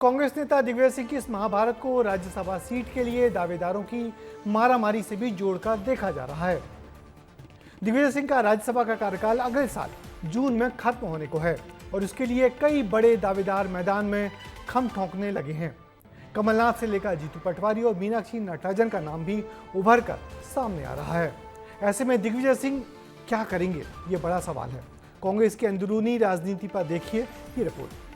कांग्रेस नेता दिग्विजय सिंह की इस महाभारत को राज्यसभा सीट के लिए दावेदारों की मारामारी से भी जोड़कर देखा जा रहा है। दिग्विजय सिंह का राज्यसभा का कार्यकाल अगले साल जून में खत्म होने को है और इसके लिए कई बड़े दावेदार मैदान में खम ठोंकने लगे हैं। कमलनाथ से लेकर जीतू पटवारी और मीनाक्षी नटराजन का नाम भी उभर कर सामने आ रहा है। ऐसे में दिग्विजय सिंह क्या करेंगे, ये बड़ा सवाल है। कांग्रेस की अंदरूनी राजनीति पर देखिए ये रिपोर्ट।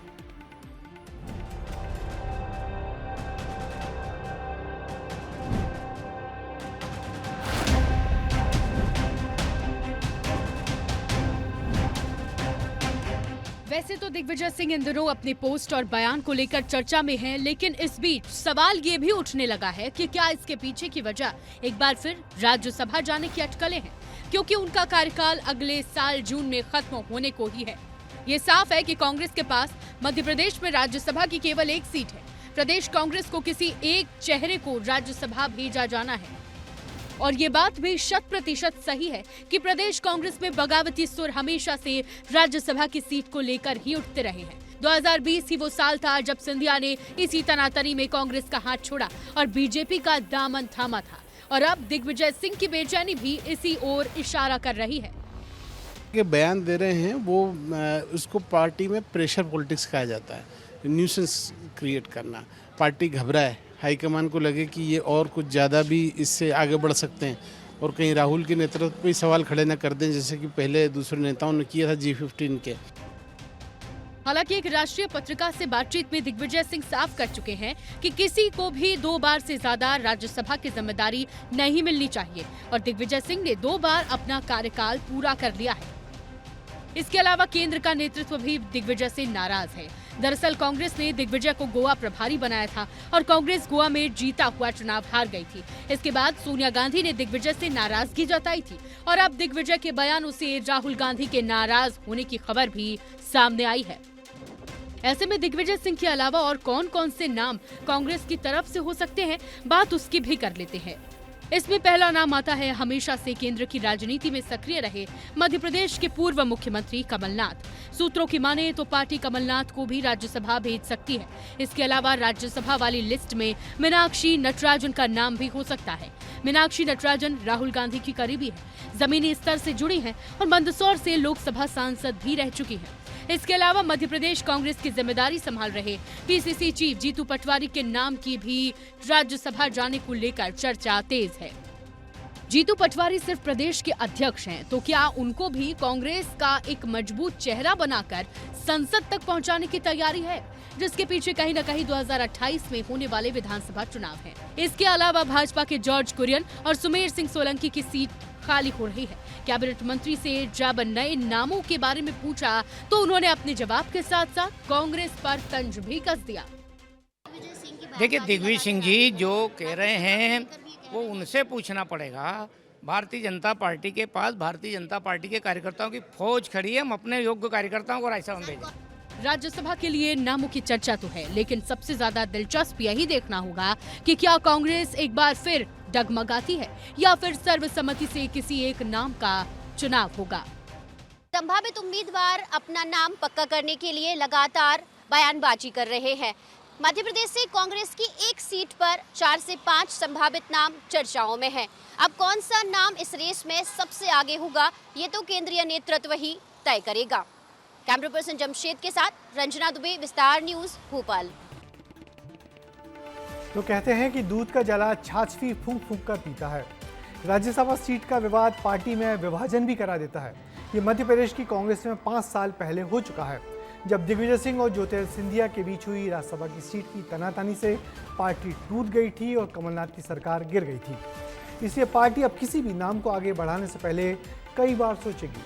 वैसे तो दिग्विजय सिंह इन दिनों अपने पोस्ट और बयान को लेकर चर्चा में हैं, लेकिन इस बीच सवाल ये भी उठने लगा है कि क्या इसके पीछे की वजह एक बार फिर राज्यसभा जाने की अटकलें हैं, क्योंकि उनका कार्यकाल अगले साल जून में खत्म होने को ही है। ये साफ है कि कांग्रेस के पास मध्य प्रदेश में राज्यसभा की केवल एक सीट है। प्रदेश कांग्रेस को किसी एक चेहरे को राज्यसभा भेजा जाना है और ये बात भी 100% सही है कि प्रदेश कांग्रेस में बगावती सुर हमेशा से राज्यसभा की सीट को लेकर ही उठते रहे हैं। 2020 ही वो साल था जब सिंधिया ने इसी तनातनी में कांग्रेस का हाथ छोड़ा और बीजेपी का दामन थामा था, और अब दिग्विजय सिंह की बेचैनी भी इसी ओर इशारा कर रही है। के बयान दे रहे हैं वो उसको पार्टी में प्रेशर पॉलिटिक्स कहा जाता है, न्यूसेंस क्रिएट करना। पार्टी घबराए, हाईकमान को लगे कि ये और कुछ ज़्यादा भी इससे आगे बढ़ सकते हैं और कहीं राहुल के नेतृत्व पे सवाल खड़े न कर दें, जैसे कि पहले दूसरे नेताओं ने किया था G15 के। हालांकि एक राष्ट्रीय पत्रिका से बातचीत में दिग्विजय सिंह साफ कर चुके हैं कि किसी को भी 2 बार से ज्यादा राज्यसभा की जिम्मेदारी नहीं मिलनी चाहिए और दिग्विजय सिंह ने 2 बार अपना कार्यकाल पूरा कर लिया है। इसके अलावा केंद्र का नेतृत्व भी दिग्विजय से नाराज है। दरअसल कांग्रेस ने दिग्विजय को गोवा प्रभारी बनाया था और कांग्रेस गोवा में जीता हुआ चुनाव हार गई थी। इसके बाद सोनिया गांधी ने दिग्विजय से नाराजगी जताई थी और अब दिग्विजय के बयानों से राहुल गांधी के नाराज होने की खबर भी सामने आई है। ऐसे में दिग्विजय सिंह के अलावा और कौन कौन से नाम कांग्रेस की तरफ से हो सकते हैं, बात उसकी भी कर लेते हैं। इसमें पहला नाम आता है हमेशा से केंद्र की राजनीति में सक्रिय रहे मध्य प्रदेश के पूर्व मुख्यमंत्री कमलनाथ। सूत्रों की माने तो पार्टी कमलनाथ को भी राज्यसभा भेज सकती है। इसके अलावा राज्यसभा वाली लिस्ट में मीनाक्षी नटराजन का नाम भी हो सकता है। मीनाक्षी नटराजन राहुल गांधी की करीबी है, जमीनी स्तर से जुड़ी है और मंदसौर से लोकसभा सांसद भी रह चुकी है। इसके अलावा मध्य प्रदेश कांग्रेस की जिम्मेदारी संभाल रहे पीसीसी चीफ जीतू पटवारी के नाम की भी राज्यसभा जाने को लेकर चर्चा तेज है। जीतू पटवारी सिर्फ प्रदेश के अध्यक्ष हैं, तो क्या उनको भी कांग्रेस का एक मजबूत चेहरा बनाकर संसद तक पहुंचाने की तैयारी है, जिसके पीछे कहीं न कहीं 2028 में होने वाले विधानसभा चुनाव है। इसके अलावा भाजपा के जॉर्ज कुरियन और सुमेर सिंह सोलंकी की सीट खाली हो रही है। कैबिनेट मंत्री से जब नए नामों के बारे में पूछा तो उन्होंने अपने जवाब के साथ साथ कांग्रेस पर तंज भी कस दिया। देखिए, दिग्विजय सिंह जी जो कह रहे हैं वो उनसे पूछना पड़ेगा। भारतीय जनता पार्टी के पास भारतीय जनता पार्टी के कार्यकर्ताओं की फौज खड़ी है। हम अपने योग्य कार्यकर्ताओं को राजसभा में भेजें। राज्यसभा के लिए नामों की चर्चा तो है, लेकिन सबसे ज्यादा दिलचस्प यही देखना होगा कि क्या कांग्रेस एक बार फिर डगमगाती है या फिर सर्वसम्मति से किसी एक नाम का चुनाव होगा। संभावित उम्मीदवार अपना नाम पक्का करने के लिए लगातार बयानबाजी कर रहे हैं। मध्य प्रदेश से कांग्रेस की एक सीट पर 4 से 5 संभावित नाम चर्चाओं में है। अब कौन सा नाम इस रेस में सबसे आगे होगा, ये तो केंद्रीय नेतृत्व ही तय करेगा। कैमरा पर्सन जमशेद के साथ रंजना दुबे, विस्तार न्यूज, भोपाल। तो कहते हैं कि दूध का जला छाछ भी फूंक फूंक कर पीता है। राज्यसभा सीट का विवाद पार्टी में विभाजन भी करा देता है। ये मध्य प्रदेश की कांग्रेस में 5 साल पहले हो चुका है, जब दिग्विजय सिंह और ज्योतिरादित्य सिंधिया के बीच हुई राज्यसभा की सीट की तनातनी से पार्टी टूट गई थी और कमलनाथ की सरकार गिर गई थी। इसलिए पार्टी अब किसी भी नाम को आगे बढ़ाने से पहले कई बार सोचेगी।